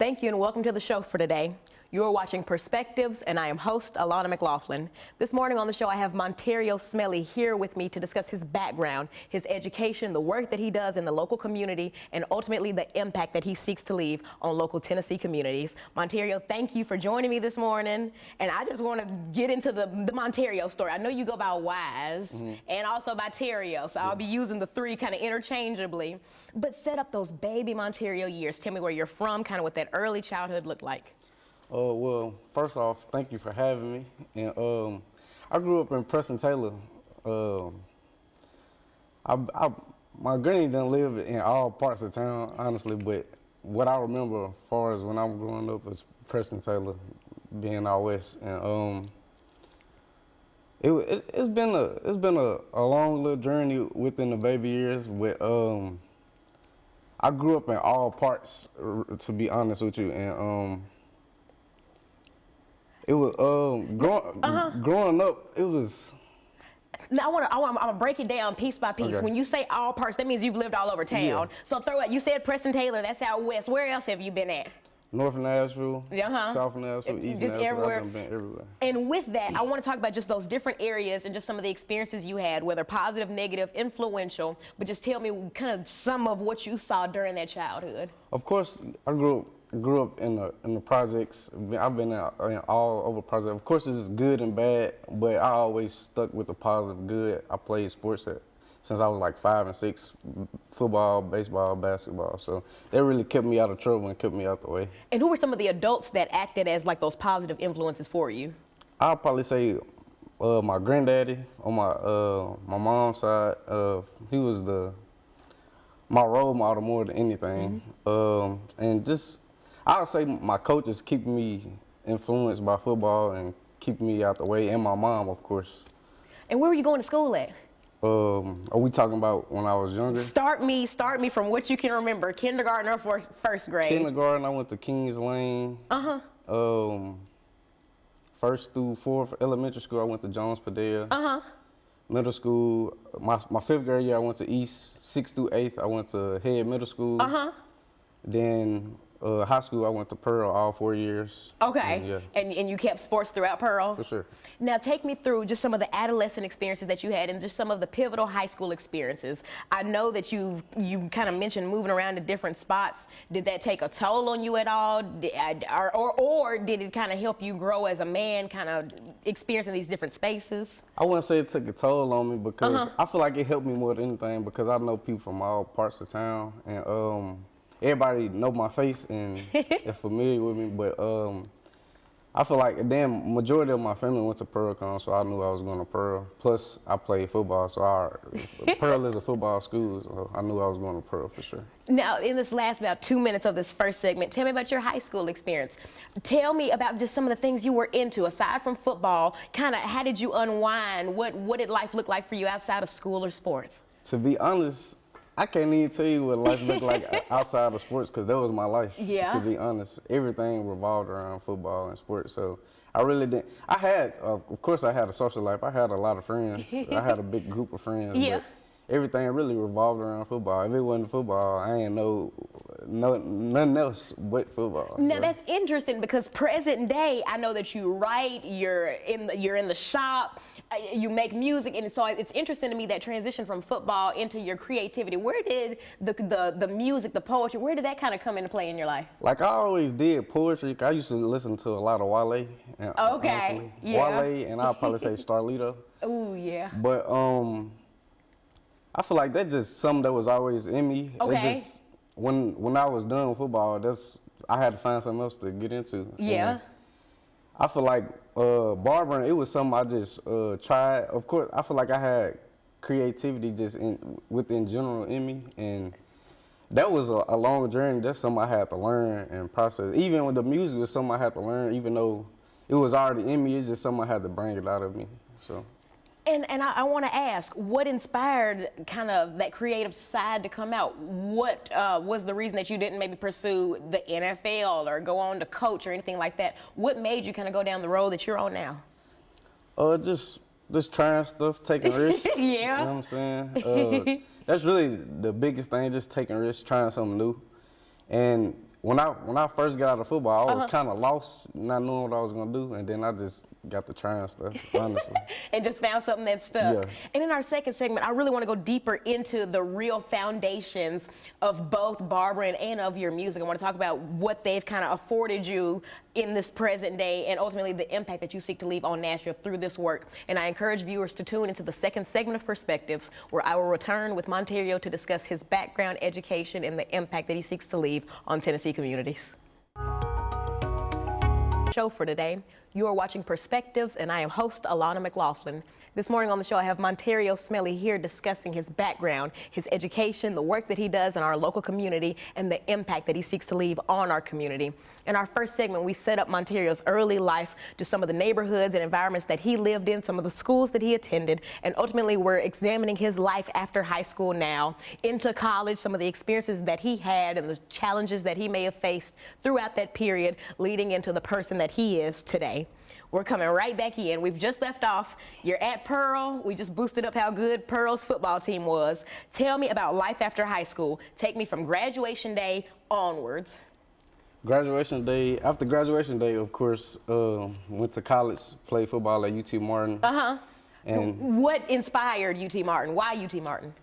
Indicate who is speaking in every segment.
Speaker 1: Thank you and welcome to the show for today. You are watching Perspectives and I am host Alana McLaughlin. This morning on the show I have Monterrio Smelley here with me to discuss his background, his education, the work that he does in the local community, and ultimately the impact that he seeks to leave on local Tennessee communities. Monterrio, thank you for joining me this morning. And I just want to get into the Monterrio story. I know you go by Wise and also by Terio, so I'll be using the three kind of interchangeably. But set up those baby Monterrio years. Tell me where you're from, kind of what that early childhood looked like.
Speaker 2: Well, first off, thank you for having me. And I grew up in Preston Taylor. My granny didn't live in all parts of town, honestly, but what I remember as far as when I was growing up is Preston Taylor being out west. And it's been a long little journey within the baby years. But I grew up in all parts, to be honest with you, and it was growing up. It was.
Speaker 1: Now I'm gonna break it down piece by piece.
Speaker 2: Okay.
Speaker 1: When you say all parts, that means you've lived all over town.
Speaker 2: Yeah.
Speaker 1: So throw it. You said Preston Taylor. That's out west. Where else have you been at?
Speaker 2: North Nashville, South Nashville, East
Speaker 1: Just
Speaker 2: Nashville.
Speaker 1: everywhere.
Speaker 2: I've been everywhere.
Speaker 1: And with that, I want to talk about just those different areas and just some of the experiences you had, whether positive, negative, influential. But just tell me kind of some of what you saw during that childhood.
Speaker 2: Of course, I grew up in the projects. I've been out all over projects. Of course, it's good and bad, but I always stuck with the positive good. I played sports since I was like 5 and 6, football, baseball, basketball. So that really kept me out of trouble and kept me out the way.
Speaker 1: And who were some of the adults that acted as like those positive influences for you?
Speaker 2: I'll probably say my granddaddy on my mom's side. He was my role model more than anything. And just, I would say my coaches keep me influenced by football and keep me out the way, and my mom, of course.
Speaker 1: And where were you going to school at?
Speaker 2: Are we talking about when I was younger?
Speaker 1: Start me from what you can remember, kindergarten or first grade.
Speaker 2: Kindergarten, I went to Kings Lane. First through fourth elementary school, I went to Jones Padilla. Middle school, my 5th grade year, I went to East. 6th through 8th, I went to Head Middle School. Then high school, I went to Pearl all 4 years.
Speaker 1: Okay. And you kept sports throughout Pearl?
Speaker 2: For sure.
Speaker 1: Now take me through just some of the adolescent experiences that you had and just some of the pivotal high school experiences. I know that you kind of mentioned moving around to different spots. Did that take a toll on you at all? Or did it kind of help you grow as a man, kind of experiencing these different spaces?
Speaker 2: I wouldn't say it took a toll on me because I feel like it helped me more than anything because I know people from all parts of town, and everybody know my face and they're familiar with me, but I feel like majority of my family went to Pearl, so I knew I was going to Pearl. Plus, I played football, so Pearl is a football school, so I knew I was going to Pearl for sure.
Speaker 1: Now, in this last about 2 minutes of this first segment, tell me about your high school experience. Tell me about just some of the things you were into, aside from football. Kind of, how did you unwind? What did life look like for you outside of school or sports?
Speaker 2: To be honest, I can't even tell you what life looked like outside of sports because that was my life.
Speaker 1: Yeah.
Speaker 2: To be honest, everything revolved around football and sports. So I really didn't. I had, of course, I had a social life. I had a lot of friends. I had a big group of friends.
Speaker 1: Yeah.
Speaker 2: But everything really revolved around football. If it wasn't football, I ain't know nothing else but football.
Speaker 1: Now
Speaker 2: so.
Speaker 1: that's interesting because present day, I know that you write, you're in the shop, you make music, and so it's interesting to me that transition from football into your creativity. Where did the music, the poetry, where did that kind of come into play in your life?
Speaker 2: Like I always did poetry. I used to listen to a lot of Wale.
Speaker 1: Okay.
Speaker 2: Honestly.
Speaker 1: Yeah.
Speaker 2: Wale, and I'll probably say Starlito.
Speaker 1: Oh yeah.
Speaker 2: But I feel like that's just something that was always in me.
Speaker 1: Okay.
Speaker 2: It just, when I was done with football, I had to find something else to get into.
Speaker 1: Yeah.
Speaker 2: And I feel like barbering, it was something I just tried. Of course, I feel like I had creativity just within general in me, and that was a long journey. That's something I had to learn and process. Even with the music, was something I had to learn, even though it was already in me. It's just something I had to bring it out of me. So.
Speaker 1: And I want to ask, what inspired kind of that creative side to come out? What was the reason that you didn't maybe pursue the NFL or go on to coach or anything like that? What made you kind of go down the road that you're on now?
Speaker 2: Just trying stuff, taking risks.
Speaker 1: Yeah.
Speaker 2: You know what I'm saying? That's really the biggest thing, just taking risks, trying something new. And when I first got out of football, I was kind of lost, not knowing what I was gonna do, and then I just got to trying stuff, honestly.
Speaker 1: And just found something that stuck.
Speaker 2: Yeah.
Speaker 1: And in our second segment, I really want to go deeper into the real foundations of both barbering and of your music. I want to talk about what they've kind of afforded you in this present day, and ultimately the impact that you seek to leave on Nashville through this work. And I encourage viewers to tune into the second segment of Perspectives, where I will return with Monterrio to discuss his background, education, and the impact that he seeks to leave on Tennessee communities. Show for today. You are watching Perspectives, and I am host Alana McLaughlin. This morning on the show, I have Monterrio Smelley here discussing his background, his education, the work that he does in our local community, and the impact that he seeks to leave on our community. In our first segment, we set up Monterrio's early life to some of the neighborhoods and environments that he lived in, some of the schools that he attended, and ultimately we're examining his life after high school now, into college, some of the experiences that he had and the challenges that he may have faced throughout that period, leading into the person that he is today. We're coming right back in. We've just left off. You're at Pearl. We just boosted up how good Pearl's football team was. Tell me about life after high school. Take me from graduation day onwards.
Speaker 2: Graduation day, after graduation day, of course, went to college, played football at UT Martin. And
Speaker 1: what inspired UT Martin? Why UT Martin?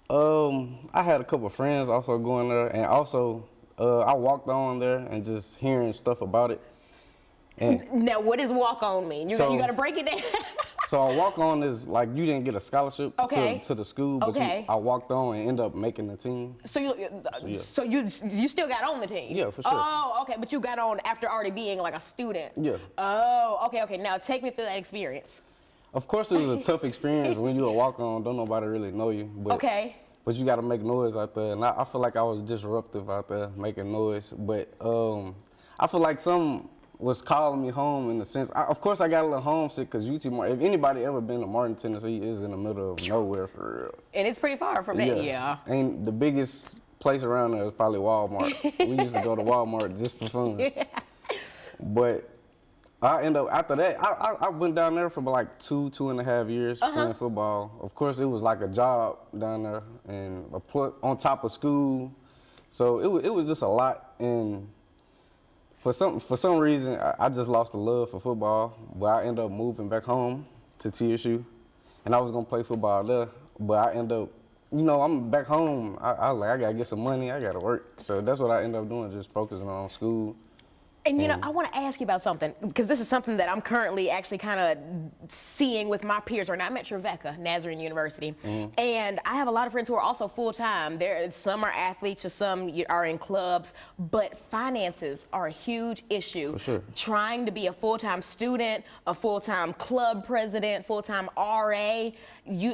Speaker 2: I had a couple of friends also going there, and also I walked on there and just hearing stuff about it. And
Speaker 1: now, what does walk on mean? You got to break it down.
Speaker 2: So a walk on is like you didn't get a scholarship to the school, but I walked on and ended up making the team.
Speaker 1: So you still got on the team?
Speaker 2: Yeah, for sure.
Speaker 1: Oh, okay, but you got on after already being like a student.
Speaker 2: Yeah.
Speaker 1: Oh, okay. Now take me through that experience.
Speaker 2: Of course, it was a tough experience when you a walk on. Don't nobody really know you. But, But you got to make noise out there, and I feel like I was disruptive out there making noise. But I feel like some was calling me home in a sense. Of course, I got a little homesick because UT Martin, if anybody ever been to Martin, Tennessee, is in the middle of nowhere for real.
Speaker 1: And it's pretty far from that, yeah.
Speaker 2: And the biggest place around there is probably Walmart. We used to go to Walmart just for fun. Yeah. But I end up, after that, I went down there for like two and a half years playing football. Of course, it was like a job down there and on top of school. So it was just a lot. And for some reason, I just lost the love for football, but I ended up moving back home to TSU, and I was gonna play football there, but I ended up, I'm back home. I gotta get some money, I gotta work, so that's what I ended up doing, just focusing on school.
Speaker 1: And I want to ask you about something, because this is something that I'm currently actually kind of seeing with my peers right now. I'm at Trevecca, Nazarene University, and I have a lot of friends who are also full-time. Some are athletes, or some are in clubs, but finances are a huge issue.
Speaker 2: For sure.
Speaker 1: Trying to be a full-time student, a full-time club president, full-time RA,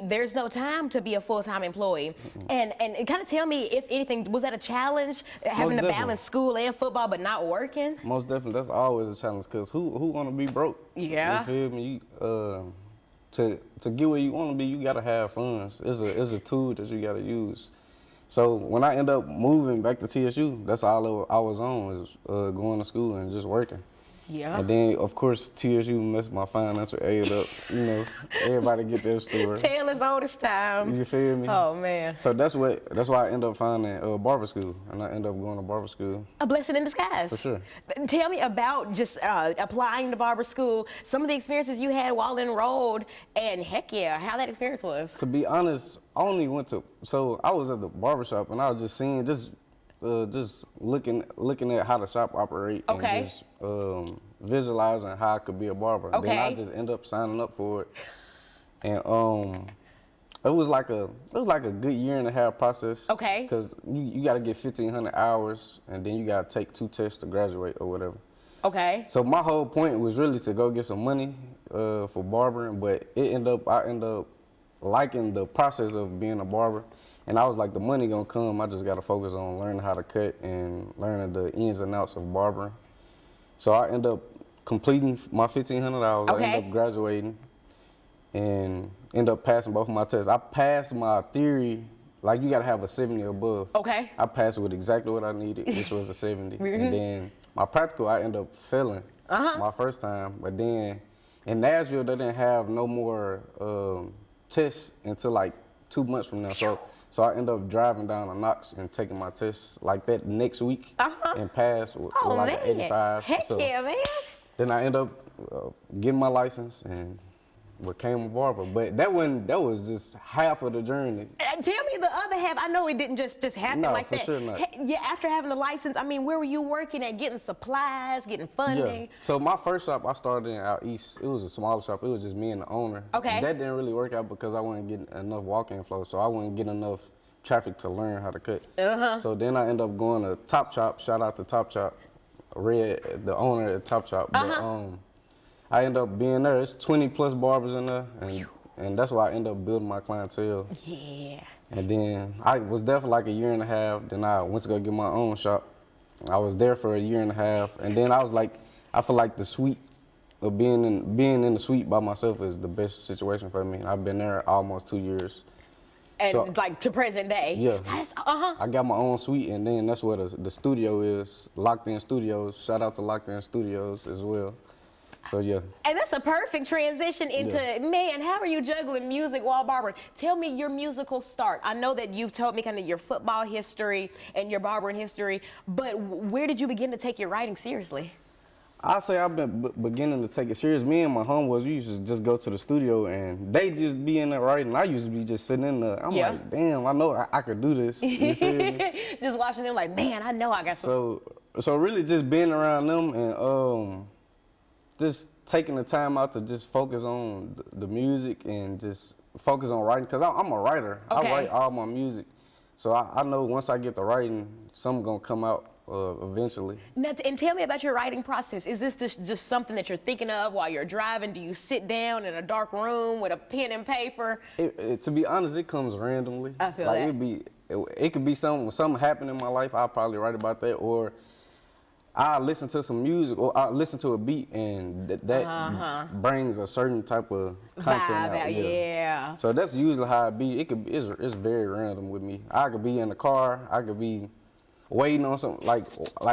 Speaker 1: there's no time to be a full-time employee. And kind of tell me, if anything, was that a challenge, having to balance school and football but not working?
Speaker 2: Most definitely, that's always a challenge, because who want to be broke?
Speaker 1: Yeah.
Speaker 2: You feel me? To get where you want to be, you got to have funds. It's a tool that you got to use. So when I end up moving back to TSU, that's all I was on, was going to school and just working.
Speaker 1: Yeah.
Speaker 2: And then, of course, TSU messed my financial aid up. Everybody get their story.
Speaker 1: Tale as old as time.
Speaker 2: You feel me?
Speaker 1: Oh, man.
Speaker 2: So that's why I ended up finding barber school, and I ended up going to barber school.
Speaker 1: A blessing in disguise.
Speaker 2: For sure.
Speaker 1: Tell me about just applying to barber school, some of the experiences you had while enrolled, and heck yeah, how that experience was.
Speaker 2: To be honest, I only went to, so I was at the barbershop, and I was just seeing, just looking at how the shop operate, and just visualizing how I could be a barber. Then I just ended up signing up for it, and it was like a good year and a half process.
Speaker 1: Okay.
Speaker 2: Because you got to get 1,500 hours, and then you got to take 2 tests to graduate or whatever.
Speaker 1: Okay.
Speaker 2: So my whole point was really to go get some money for barbering, but I ended up liking the process of being a barber. And I was like, the money gonna come, I just gotta focus on learning how to cut and learning the ins and outs of barbering. So I ended up completing my 1,500 hours. I ended up graduating and ended up passing both of my tests. I passed my theory, like you gotta have a 70 or above.
Speaker 1: Okay.
Speaker 2: I passed with exactly what I needed, which was a 70. And then my practical, I ended up failing my first time. But then in Nashville, they didn't have no more tests until like 2 months from now. So I ended up driving down to Knox and taking my test like that next week and passed with like an 85.
Speaker 1: Heck
Speaker 2: so
Speaker 1: yeah, man.
Speaker 2: then I ended up getting my license and became a barber. But that was just half of the journey.
Speaker 1: Tell me the other half. I know it didn't just happen like that.
Speaker 2: No, for sure not.
Speaker 1: Yeah, after having the license, I mean, where were you working at? Getting supplies, getting funding?
Speaker 2: Yeah. So my first shop, I started in out east. It was a smaller shop. It was just me and the owner.
Speaker 1: Okay.
Speaker 2: That didn't really work out because I wasn't getting enough walk-in flow. So I wasn't getting enough traffic to learn how to cut. So then I ended up going to Top Chop. Shout out to Top Chop. Red, the owner at Top Chop. But, I ended up being there. It's 20 plus barbers in there, and that's why I ended up building my clientele.
Speaker 1: Yeah.
Speaker 2: And then I was there for like a year and a half. Then I went to go get my own shop. I was there for a year and a half, and then I was like, I feel like the suite of being in the suite by myself is the best situation for me. I've been there almost 2 years.
Speaker 1: And
Speaker 2: So-
Speaker 1: like to present day.
Speaker 2: Yeah.
Speaker 1: That's,
Speaker 2: I got my own suite, and then that's where the studio is, Locked In Studios. Shout out to Locked In Studios as well. So yeah.
Speaker 1: And that's a perfect transition into, man, how are you juggling music while barbering? Tell me your musical start. I know that you've told me kind of your football history and your barbering history, but where did you begin to take your writing seriously?
Speaker 2: I say I've been beginning to take it serious. Me and my homeboys, we used to just go to the studio and they just be in there writing. I used to be just sitting in there. I'm like, damn, I know I could do this. You feel me?
Speaker 1: Just watching them like, man, I know I got some.
Speaker 2: So really just being around them and just taking the time out to just focus on the music and just focus on writing. Cause I'm a writer.
Speaker 1: Okay.
Speaker 2: I write all my music. So I know once I get to writing, something gonna come out eventually.
Speaker 1: Now, and tell me about your writing process. Is this just something that you're thinking of while you're driving? Do you sit down in a dark room with a pen and paper?
Speaker 2: To be honest, it comes randomly.
Speaker 1: I feel
Speaker 2: like
Speaker 1: that.
Speaker 2: It could be something happened in my life. I'll probably write about that, or I listen to some music, or I listen to a beat, and that brings a certain type of content
Speaker 1: Vibe
Speaker 2: out.
Speaker 1: Yeah.
Speaker 2: So that's usually how it be. It's very random with me. I could be in the car. I could be waiting on something, like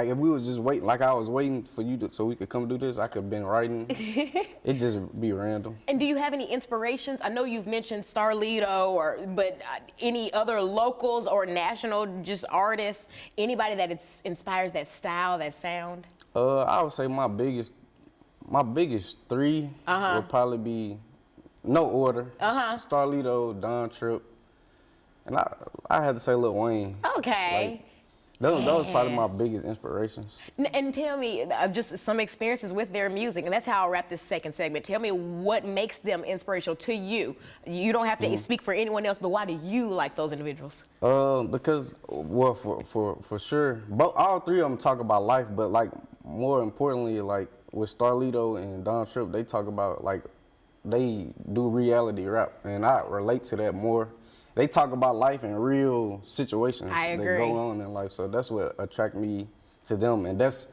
Speaker 2: if we was just waiting, like I was waiting for you so we could come do this, I could have been writing. It just be random.
Speaker 1: And do you have any inspirations? I know you've mentioned Starlito, but any other locals or national just artists, anybody that inspires that style, that sound?
Speaker 2: I would say my biggest three would probably be, no order, Starlito, Don Tripp, and I had to say Lil Wayne.
Speaker 1: Okay.
Speaker 2: Those probably my biggest inspirations.
Speaker 1: And tell me just some experiences with their music, and that's how I'll wrap this second segment. Tell me what makes them inspirational to you. You don't have to speak for anyone else, but why do you like those individuals?
Speaker 2: Because, well, for sure, all three of them talk about life, but like more importantly, like with Starlito and Don Tripp, they talk about like they do reality rap, and I relate to that more. They talk about life and real situations that go on in life. So that's what attracted me to them. And that's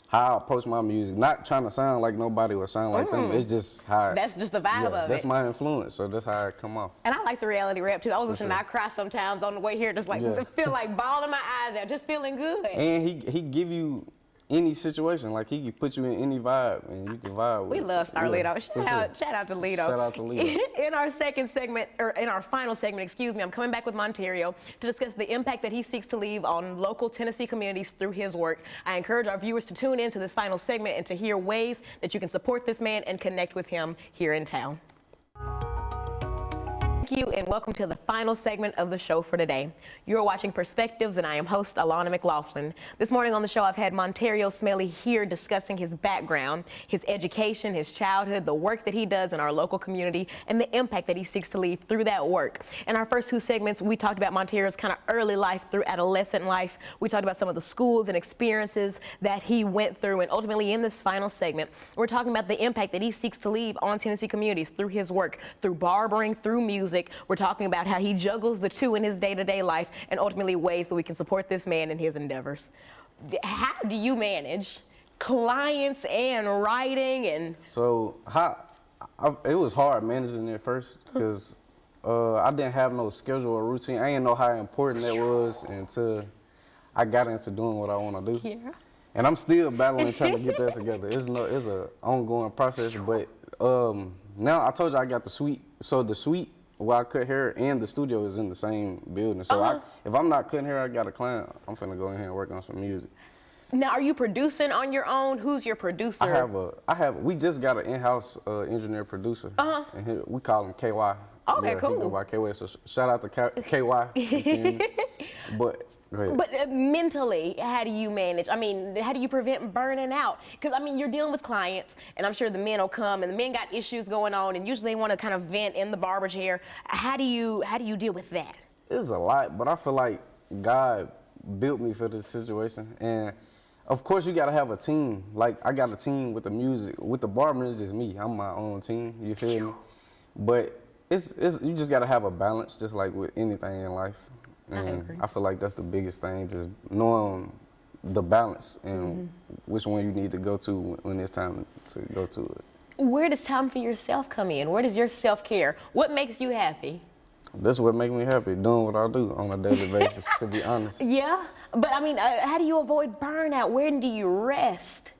Speaker 2: how I approach my music. Not trying to sound like nobody would sound like them. It's just how.
Speaker 1: That's just the vibe of it.
Speaker 2: That's my influence. So that's how it come off.
Speaker 1: And I like the reality rap too. I was listening, I cry sometimes on the way here, just like to feel like bawling my eyes out, just feeling good.
Speaker 2: And he give you any situation, like he can put you in any vibe and you can vibe with
Speaker 1: We love Starlito.
Speaker 2: Yeah,
Speaker 1: Shout out to Lito.
Speaker 2: Shout out to Lito.
Speaker 1: In our second segment, or in our final segment, excuse me, I'm coming back with Monterrio to discuss the impact that he seeks to leave on local Tennessee communities through his work. I encourage our viewers to tune in to this final segment and to hear ways that you can support this man and connect with him here in town. Thank you and welcome to the final segment of the show for today. You're watching Perspectives and I am host Alana McLaughlin. This morning on the show I've had Monterrio Smelley here discussing his background, his education, his childhood, the work that he does in our local community and the impact that he seeks to leave through that work. In our first two segments we talked about Monterrio's kind of early life through adolescent life. We talked about some of the schools and experiences that he went through, and ultimately in this final segment we're talking about the impact that he seeks to leave on Tennessee communities through his work, through barbering, through music. We're talking about how he juggles the two in his day-to-day life and ultimately ways that we can support this man in his endeavors. How do you manage clients and writing and?
Speaker 2: So it was hard managing it first because I didn't have no schedule or routine. I didn't know how important that was until I got into doing what I want to do.
Speaker 1: Yeah.
Speaker 2: And I'm still battling trying to get that together. It's an ongoing process, but now I told you I got the suite. So the suite where I cut hair and the studio is in the same building. So if I'm not cutting hair, I got a client, I'm finna go in here and work on some music.
Speaker 1: Now, are you producing on your own? Who's your producer?
Speaker 2: We just got an in-house engineer producer. And we call him KY.
Speaker 1: Okay, cool.
Speaker 2: He go by KY, so shout out to KY. But go ahead.
Speaker 1: But mentally, how do you manage? I mean, how do you prevent burning out? Because, I mean, you're dealing with clients, and I'm sure the men will come, and the men got issues going on, and usually they want to kind of vent in the barber chair. How do you deal with that?
Speaker 2: It's a lot, but I feel like God built me for this situation. And of course, you gotta have a team. Like, I got a team with the music. With the barber, it's just me. I'm my own team, you feel me? But you just gotta have a balance, just like with anything in life. And I feel like that's the biggest thing, just knowing the balance and which one you need to go to when it's time to go to it.
Speaker 1: Where does time for yourself come in? Where does your self-care? What makes you happy?
Speaker 2: That's what makes me happy, doing what I do on a daily basis, to be honest.
Speaker 1: Yeah, but I mean, how do you avoid burnout? When do you rest?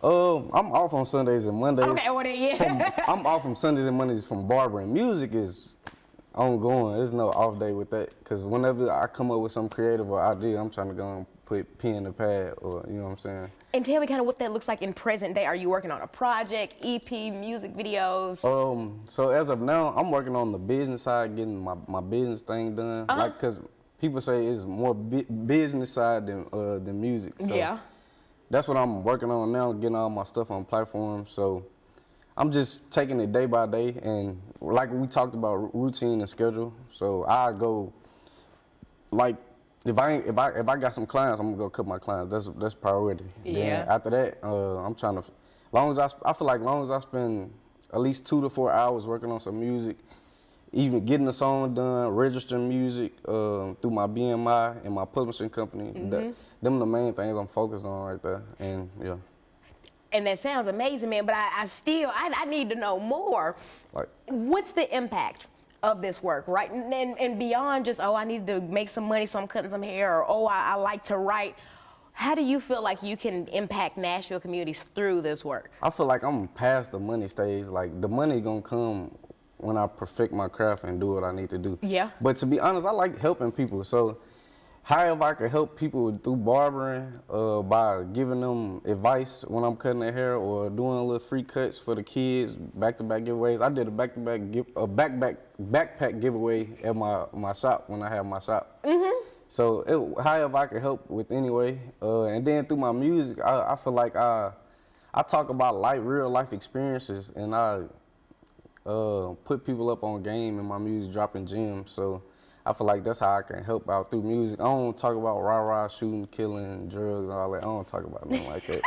Speaker 2: I'm off on Sundays and Mondays.
Speaker 1: Okay, well then, yeah.
Speaker 2: I'm off from Sundays and Mondays from barbering. Music is ongoing. There's no off day with that, because whenever I come up with some creative or idea, I'm trying to go and put pen to pad, or you know what I'm saying.
Speaker 1: And tell me kind of what that looks like in present day. Are you working on a project, EP, music videos?
Speaker 2: So as of now, I'm working on the business side, getting my business thing done. Like, cause people say it's more business side than music. So
Speaker 1: yeah.
Speaker 2: That's what I'm working on now, getting all my stuff on platforms. So I'm just taking it day by day, and like we talked about, routine and schedule. So I go, like, if I got some clients, I'm gonna go cut my clients. That's priority.
Speaker 1: Yeah.
Speaker 2: Then after that, I'm trying to, I feel like long as I spend at least 2 to 4 hours working on some music, even getting the song done, registering music through my BMI and my publishing company. Them the main things I'm focused on right there. And yeah.
Speaker 1: And that sounds amazing, man. But I need to know more.
Speaker 2: Like,
Speaker 1: what's the impact of this work, right? And beyond just, oh, I need to make some money, so I'm cutting some hair, or oh, I like to write. How do you feel like you can impact Nashville communities through this work? I
Speaker 2: feel like I'm past the money stage. Like, the money gonna come when I perfect my craft and do what I need to do.
Speaker 1: Yeah.
Speaker 2: But to be honest, I like helping people. So however I can help people through barbering, by giving them advice when I'm cutting their hair, or doing little free cuts for the kids, back-to-back giveaways. I did a backpack giveaway at my shop when I had my shop. So however I can help with anyway. And then through my music, I feel like I talk about real life experiences, and I put people up on game in my music, dropping gems. So I feel like that's how I can help out through music. I don't talk about rah-rah, shooting, killing, drugs, and all that. I don't talk about nothing like that.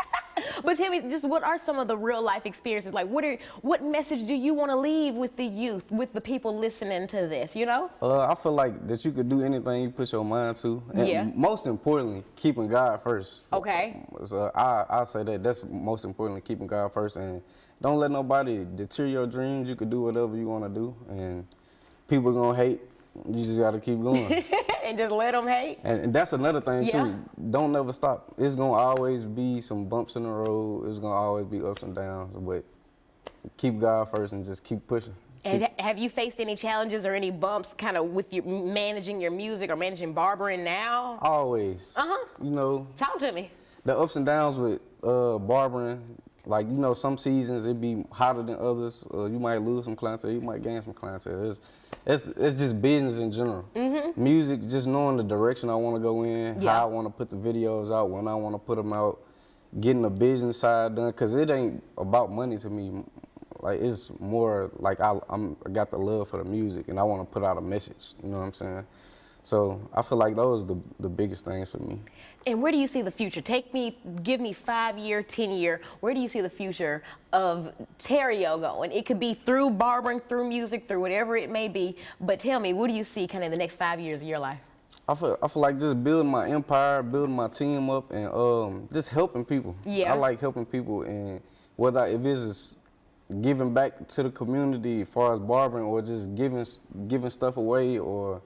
Speaker 1: But tell me, just what are some of the real life experiences? Like, what message do you want to leave with the youth, with the people listening to this, you know?
Speaker 2: I feel like that you could do anything you put your mind to. And most importantly, keeping God first.
Speaker 1: Okay.
Speaker 2: So I say that's most importantly, keeping God first. And don't let nobody deter your dreams. You could do whatever you want to do. And people going to hate. You just got to keep going.
Speaker 1: And just let them hate.
Speaker 2: And that's another thing, too. Don't never stop. It's going to always be some bumps in the road. It's going to always be ups and downs. But keep God first and just keep pushing.
Speaker 1: And have you faced any challenges or any bumps kind of with managing your music or managing barbering now?
Speaker 2: Always. You know.
Speaker 1: Talk to me.
Speaker 2: The ups and downs with barbering. Like, you know, some seasons it be hotter than others. You might lose some clientele, you might gain some clientele. It's just business in general. Music, just knowing the direction I want to go in, how I want to put the videos out, when I want to put them out, getting the business side done, because it ain't about money to me. Like, it's more like I got the love for the music, and I want to put out a message, you know what I'm saying? So I feel like those are the biggest things for me.
Speaker 1: And where do you see the future? Give me 5-year, 10-year. Where do you see the future of Terio going? It could be through barbering, through music, through whatever it may be. But tell me, what do you see kind of in the next 5 years of your life?
Speaker 2: I feel like just building my empire, building my team up, and just helping people.
Speaker 1: Yeah.
Speaker 2: I like helping people, and whether if it's giving back to the community as far as barbering, or just giving stuff away, or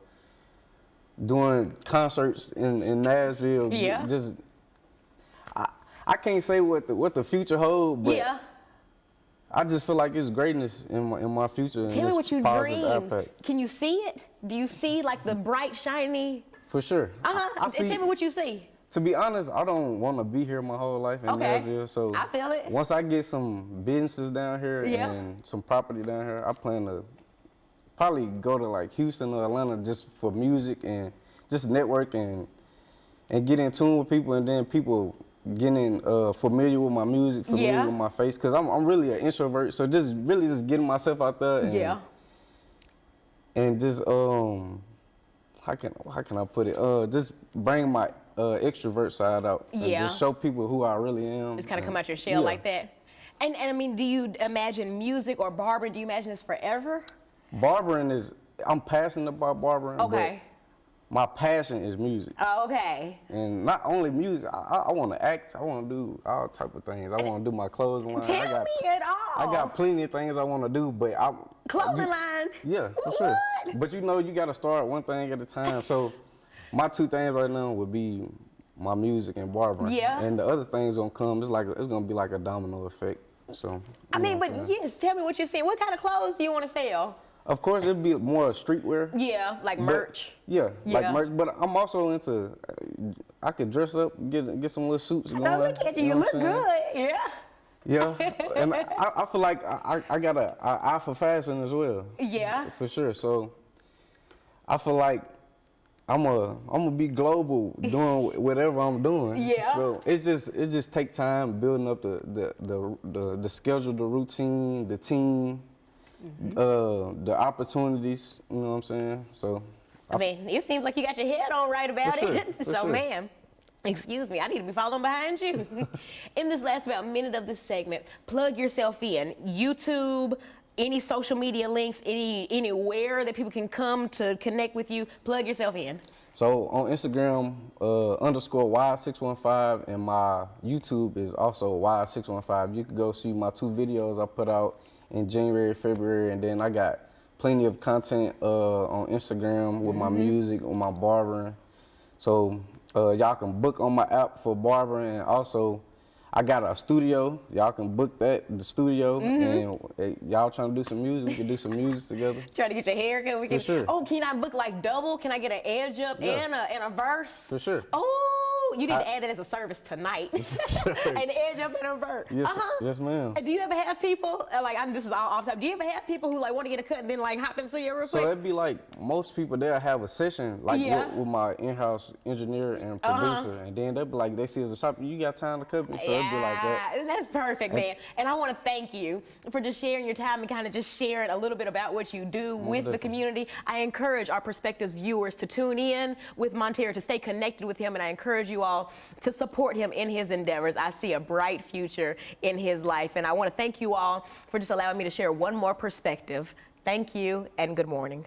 Speaker 2: doing concerts in Nashville.
Speaker 1: Yeah.
Speaker 2: I can't say what the future holds, but I just feel like it's greatness in my future.
Speaker 1: Tell me what you
Speaker 2: positive
Speaker 1: dream.
Speaker 2: impact.
Speaker 1: Can you see it? Do you see like the bright, shiny?
Speaker 2: For sure.
Speaker 1: I
Speaker 2: see,
Speaker 1: tell me what you see.
Speaker 2: To be honest, I don't want to be here my whole life in Nashville. So
Speaker 1: I feel it.
Speaker 2: Once I get some businesses down here and some property down here, I plan to probably go to like Houston or Atlanta just for music and just network and get in tune with people, and then people getting familiar with my music, familiar with my face, because I'm really an introvert. So just getting myself out there and just how can I put it? Just bring my extrovert side out. And just show people who I really am.
Speaker 1: Just kind of come out your shell like that. And I mean, do you imagine music or barbering? Do you imagine this forever?
Speaker 2: Barbering I'm passionate about barbering.
Speaker 1: Okay.
Speaker 2: But my passion is music.
Speaker 1: Oh, okay.
Speaker 2: And not only music, I want to act. I want to do all type of things. I want to do my clothing line.
Speaker 1: Tell me it all.
Speaker 2: I got plenty of things I want to do, but
Speaker 1: clothing line.
Speaker 2: Yeah, for sure. But you got to start one thing at a time. So my two things right now would be my music and barbering. Yeah. And the other things gonna come. It's gonna be like a domino effect. So.
Speaker 1: I mean, but yes, tell me what you're saying. What kind of clothes do you want to sell?
Speaker 2: Of course, it'd be more streetwear.
Speaker 1: Yeah, like merch.
Speaker 2: Like merch. But I'm also into. I could dress up, get some little suits going.
Speaker 1: No, look at you. You look good. Yeah.
Speaker 2: Yeah, and I feel like I got an eye for fashion as well.
Speaker 1: Yeah.
Speaker 2: For sure. So I feel like I'm a be global doing whatever I'm doing.
Speaker 1: Yeah.
Speaker 2: So it just take time building up the schedule, the routine, the team. The opportunities, you know what I'm saying? So
Speaker 1: I mean, it seems like you got your head on right about it. So man, excuse me, I need to be following behind you. In this last about minute of this segment, plug yourself in. YouTube, any social media links, anywhere that people can come to connect with you, plug yourself in.
Speaker 2: So on Instagram, _Y615, and my YouTube is also Y615. You can go see my 2 videos I put out in January, February, and then I got plenty of content on Instagram with my music, on my barbering. So y'all can book on my app for barbering, and also I got a studio. Y'all can book the studio, and y'all trying to do some music, we can do some music together.
Speaker 1: Trying to get your hair cut?
Speaker 2: For sure.
Speaker 1: Oh, can I book like double? Can I get an edge up and a verse?
Speaker 2: For sure.
Speaker 1: Oh, you need to add that as a service tonight. An edge up and a verse.
Speaker 2: Yes, ma'am.
Speaker 1: Do you ever have people, this is all off top, do you ever have people who like want to get a cut and then like hop into you real quick?
Speaker 2: So it'd be like most people there have a session like with my in-house engineer and producer, and then they'll be like, they see us a shop, you got time to cut me? So it'd be like that.
Speaker 1: That's perfect, man. And I want to thank you for just sharing your time and kind of just sharing a little bit about what you do with the community. I encourage our Perspectives viewers to tune in with Monterrio, to stay connected with him, and I encourage you all to support him in his endeavors. I see a bright future in his life, and I want to thank you all for just allowing me to share one more perspective. Thank you, and good morning.